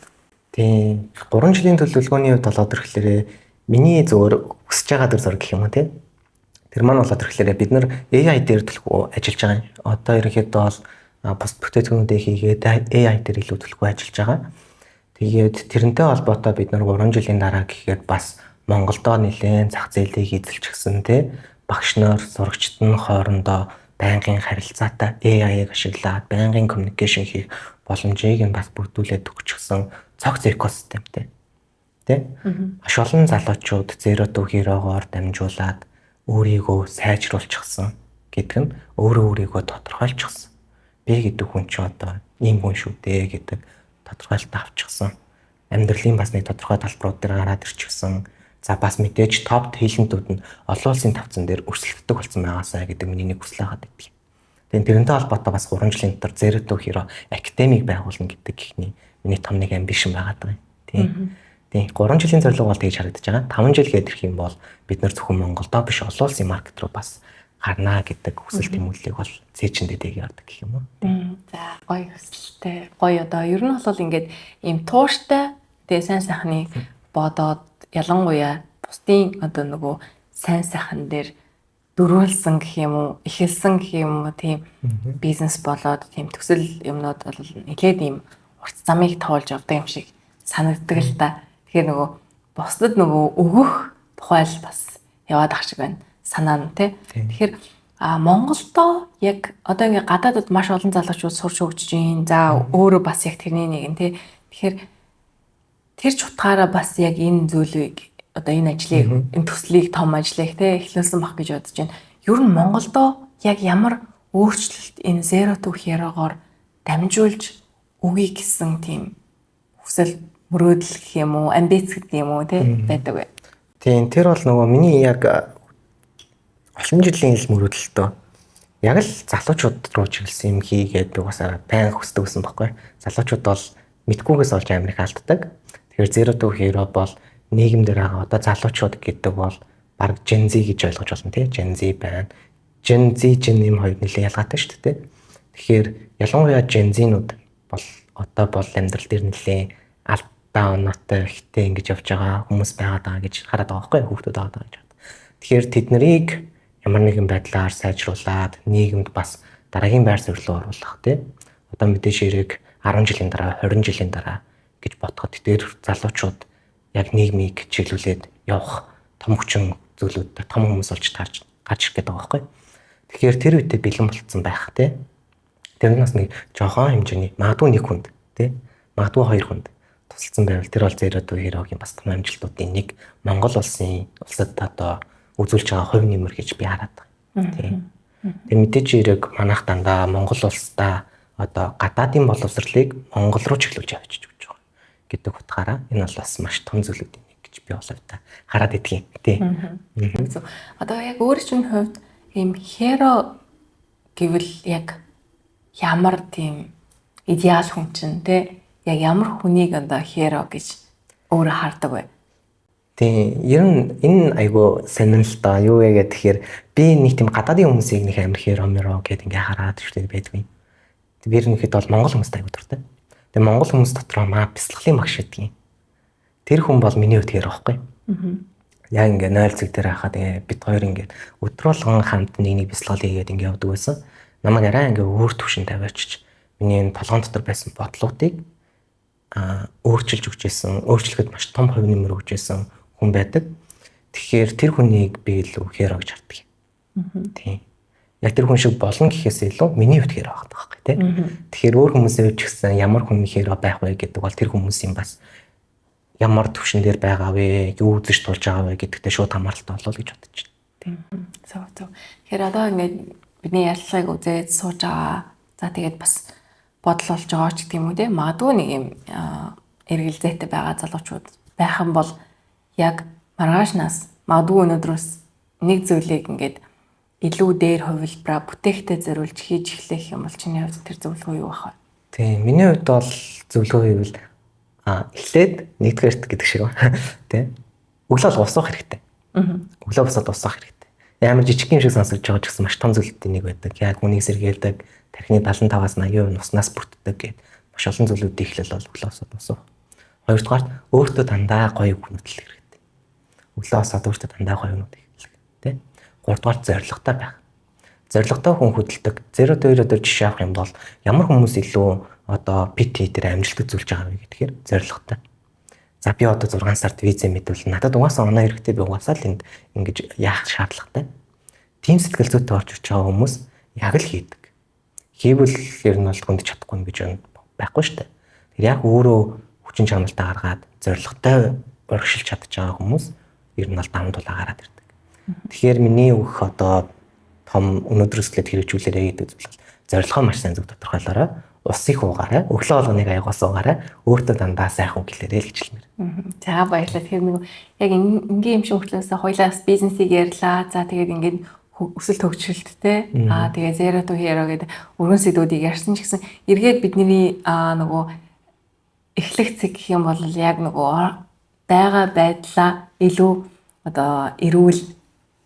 Тийм 3 жилийн төлөвлөгөөний хувьд болоод ирэхлээр миний зөвөр өсөж байгаа төр зураг гэх юм уу тийм. Тэр маань болоод ирэхлээр бид нар AI дээр төлөвлөгөө ажиллаж байгаа. Одоо ерөнхийдөө бол бус бүтээгдэхүүнүүдээ хийгээд AI дээр илүү төлөвлөгөө ажиллаж байгаа. Тэгээд тэрнтэй холбоотой бид нар 3 жилийн дараа гэхэд бас Монголдоо нэлээд зах зээлийг эзэлчихсэн тийм багш нар сурагчид нь хоорондоо байнгын харилцаатай AI-г ашиглаад байнгын communication хийх боломжийг нь бас бүрдүүлээд өгчихсөн цогц экосистемтэй. Тэ? Маш олон залуучууд Zero to Hero-гоор дамжуулаад өөрийгөө сайжруулчихсан гэдэг нь өөрийгөө тодорхойлчихсан. Би гэдэг хүн чинь одоо ийм хүн шүү дээ гэдэг тодорхойлолт авчихсан. Амьдралын бас нэг тодорхой талбарууд дээр гараад ирчихсэн. За бас мэдээж топ хэлэнтүүд нь олон улсын тавцан дээр өрсөлддөг болсон байгаасаа гэдэг миний нэг хүсэл хагаад байдаг. Тэгээд тэрнтэй холбоотой бас 3 жилийн дотор Zero to Hero академик байгуулна гэдэг ихний миний том нэг амбишн байгаад байгаа юм. Тийм 3 жилийн зорилго бол тэгж харагдаж байгаа. 5 жил гээд ирэх юм бол бид нар зөвхөн Монголдоо биш олон улсын маркет руу бас гарнаа гэдэг хүсэл тэмүүллийг бол цээжиндээ дэг яадаг гэх юм уу. За гоё хүсэлтэй. Гоё одоо ер нь бол ингээд ийм тууштай тэгээ сайн сайхныг бодоод ялангуяа бусдын одоо нөгөө сайн сайхан дээр дөрвөлсөн гэх юм уу, ихэлсэн гэх юм уу тийм бизнес болоод тийм төсөл юмнууд бол нэлээд ийм урт замыг тоолж явдаг юм шиг санагддаг л та. Тэгэхээр нөгөө бусдад нөгөө өгөх тухайл бас яваад ах шиг байна. Санаа нь тий. Тэгэхээр Монголдо яг одоо ингээ гадаадд маш олон залуучууд сурч өгч байна. За өөрөө бас яг тэрний нэг нь тий. Тэгэхээр тэр ч утгаараа бас яг энэ зүйлийг одоо энэ ажлыг энэ төслийг том ажлыг те эхлүүлсэн баг гэж бодож байна. Ер нь Монголдо яг ямар өөрчлөлт энэ Zero to Hero-гоор дамжуулж өгье гэсэн тийм хүсэл мөрөөдөл гэх юм уу, амбиц гэдэг юм уу те байдаг бай. Тийм тэр бол нөгөө миний яг олон жилийн ил мөрөөдөлтөө яг л залуучууд руу чиглэсэн юм хийгээд би бас байн хүсдэг гэсэн баггүй. Залуучууд бол мэдгүйгээс олж амирыг алддаг. Тэгэхээр Zero to Hero бол нийгэм дээр байгаа одоо залуучууд гэдэг бол баг Gen Z гэж ойлгож болно тий. Gen Z байна. Gen Z юм хоёр нэлээд ялгаатай шүү дээ. Тэгэхээр ялангуяа Gen Z-нууд бол одоо бол амьдрал дээр нэлээд алдаа оноотой ихтэй ингэж явж байгаа хүмүүс байгаад байгаа гэж хараад байгаа байхгүй хүүхдүүд байгаа гэж байна. Тэгэхээр тэднийг ямар нэгэн байдлаар сайжруулад нийгэмд бас дараагийн байр суурь руу оруулах тий. Одоо мэдээж хэрэг 10 жилийн дараа 20 жилийн дараа гэж бодоход тэр залуучууд яг нийгмийг чиглүүлээд явах том хүчин зүйлүүд том хүмүүс болж гарч ирэх гэдэг байгаа байхгүй. Тэгэхээр тэр үедээ бэлэн болцсон байх тий. Тэрнээс нэг жоохон хэмжээний магадгүй нэг хүнд тий. Магадгүй хоёр хүнд тусалсан байвал тэр бол Zero to Hero-гийн бас том амжилтуудын нэг Монгол улсын улсад одоо үзүүлж байгаа хувь нэмэр гэж би хараад байгаа. Тий. Тэгээ мэдээж хэрэг манайх дандаа Монгол улсдаа одоо гадаадын боловсролыг Монгол руу чиглүүлж явж байгаа гэдэг утгаараа энэ бол бас маш том зүйлүүдийн нэг гэж би боловта хараад идэх юм тий. Одоо яг өөрөө чинь хувьд ийм hero гэвэл яг ямар тийм идеал хүн чинь тий яг ямар хүнийг одоо hero гэж өөрөө хардаг вэ? Тий, ер нь энэ айгу сонирн л да. Юу вэ гэхээр би нэг тийм гадаадын хүмүүсийг нэг амар hero гэдэг ингээ хараад ирдэг байдгүй. Би ерөнхийдөө бол монгол хүмүүст айгу дуртай. Тэгээ монгол хүмүүс дотроо маа бяцлаглалын багш гэдэг юм. Тэр хүн бол миний хувьд hero байхгүй. Яг ингээ 0 цаг дээр хахад бид хоёр ингээ өдрөөлгөн хамт нэг бяцлал хийгээд ингээ явдаг байсан. Намайг арай ингээ өөр төвшин тавиачиж миний энэ толгоон дотор байсан бодлуудыг өөрчилж өгчээсэн, өөрчлөхөд маш том хувь нэмэр өгчээсэн хүн байдаг. Тэгэхээр тэр хүнийг би илүү hero гэж хардаг юм. Тийм. Яг тэр хүн шиг болно гэхээс илүү миний хувьд hero байгаа байхгүй тий. Тэгэхээр өөр хүмүүсээ ч гэсэн ямар хүн hero байх вэ гэдэг бол тэр хүмүүсийн бас ямар төвшин дээр байгаа вэ, юу үзэж тулж байгаа вэ гэдэгтээ шууд хамааралтай болов гэж бодож байна. Зөв. Тэгэхээр одоо ингээд бидний ярилцлагыг үзээд сууж байгаа. За тэгээд бас бодол болж байгаа ч гэх юм уу те. Магадгүй нэг юм эргэлзээтэй байгаа залуучууд байх юм бол яг маргаашнаас магадгүй өнөөдрөөс нэг зүйлийг ингээд илүү дээр хувилбараа бүтээхтэй зориулж хийж эхлэх юм бол чиний хувьд тэр зөвлөгөө юу байх вэ? Тийм, миний хувьд бол зөвлөгөө гэвэл эхлээд нэгдүгээрт гэдэг шиг байна. Тэ? Өглөө усах хэрэгтэй. Өглөө босоод усах хэрэгтэй. Ямар жижиг юм шиг сонсож байгаа ч гэсэн маш том зүйлүүдийн нэг байдаг. Яг үнийг сэргийлдэг, тархины 75-аас 80% уснаас бүрддэг гэдэг маш маш олон зүйлүүдийн эхлэл бол өглөө босоод босоо. Хоёрдугаар өөртөө дандаа гоё үг нүдэл хэрэгтэй. Өглөө босоод өөртөө дандаа гоё үг хэлэх тий. Гуравдугаар зоригтой байх. Зоригтой хүн хөдөлдөг. 0 2 өдөр жишээ авах юм бол ямар хүмүүс илүү одоо PT дээр амжилт үзүүлж байгаа вэ гэдгээр зоригтой. За би одоо 6 сард виз мэдвэл надад угаасаа оноо хэрэгтэй би угаасаа л энд ингэж яах шаардлагатай. Тим сэтгэл зүйтэй орж ирж байгаа хүмүүс яг л хийдэг. Хийвэл ер нь бол хүнд чадахгүй юм гэж байхгүй шүү дээ. Тэр яг өөрөө хүчин чармайлтаа гаргаад зоригтой урагшилж чадж байгаа хүмүүс ер нь бол дамд тулаа гараад ирдэг. Тэгэхээр миний өгөх одоо том өнөөдрөөслөд хэрэгжүүлээрэй гэдэг зүйл бол зорилгоо маш сайн зөв тодорхойлоорой. Ус их уугаарай. Өглөө болгоныг аягаас уугаарай. Өөртөө дандаа сайхан хэлээрэй л гэж хэлмээр. За баярлалаа. Тэгэхээр нэг яг ингийн юм шиг хөтлөөсөө хоёлаас бизнесийг ярьлаа. За тэгээд ингээд өсөл төгсөлттэй. Тэгээ zero to hero гэдэг өргөн сэдвүүдийг ярьсан ч гэсэн эргээд бидний нөгөө эхлэх цэг гэх юм бол яг нөгөө байгаа байдлаа илүү одоо эрүүл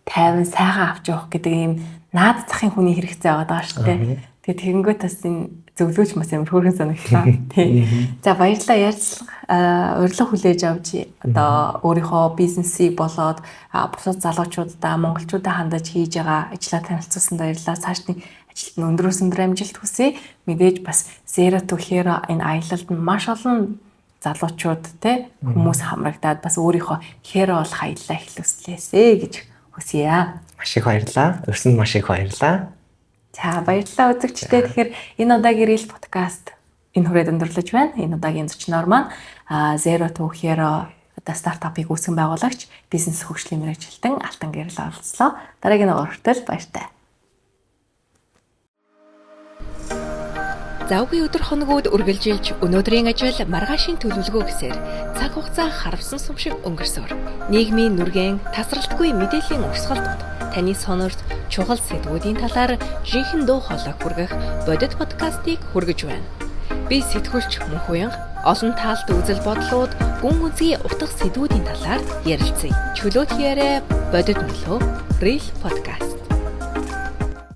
тайван сайхан авч явах гэдэг ийм наад захын хүний хэрэгцээ байгаа шүү дээ. Тэгээд тэгэнгүүт бас энэ зөвлөж бас юм хөөрхөн санагдлаа. Тий. За баярлалаа урилга хүлээж авч одоо өөрийнхөө бизнесийг болоод бусад залуучуудаа монголчуудаа хандаж хийж байгаа ажлаа танилцуулсанд баярлалаа. Цаашдын ажилд нь өндрөөс амжилт хүсье. Мэдээж бас zero to hero энэ аялалд нь маш олон залуучууд те хүмүүс хамрагдаад бас өөрийнхөө hero болох аяллаа эхлүүлсэлээсэ гэж хүсье. Маш их баярлалаа. Өрсөнд маш их баярлалаа. За баярлалаа үзэгчдээ. Тэгэхээр энэ удаагийн Reel podcast энэ хүрээд өндөрлөж байна. Энэ удаагийн зочноор маань Zero to Hero одоо стартапыг үүсгэн байгуулагч, бизнес хөгжлийн мэргэжилтэн Алтан Гэрэл оролцлоо. Дараагийн урагтал баяртай. Завгүй өдөр хоногуд үргэлжилж өнөөдрийн ажил маргаашийн төлөвлөгөө гэсээр цаг хугацаа харавсан сум шиг өнгөрсөөр нийгмийн нүргэн тасралтгүй мэдээллийн урсгалд таны сонорт чухал сэдвүүдийн талаар жинхэнэ дуу хоолой хүргэх бодит подкастыг хүргэж байна. Би сэтгүүлч Мөнхуянга олон таалт үзэл бодлууд гүн үзгий утга сэдвүүдийн талаар ярилцъя. Чөлөөт яриа бодит нөлөө Reel podcast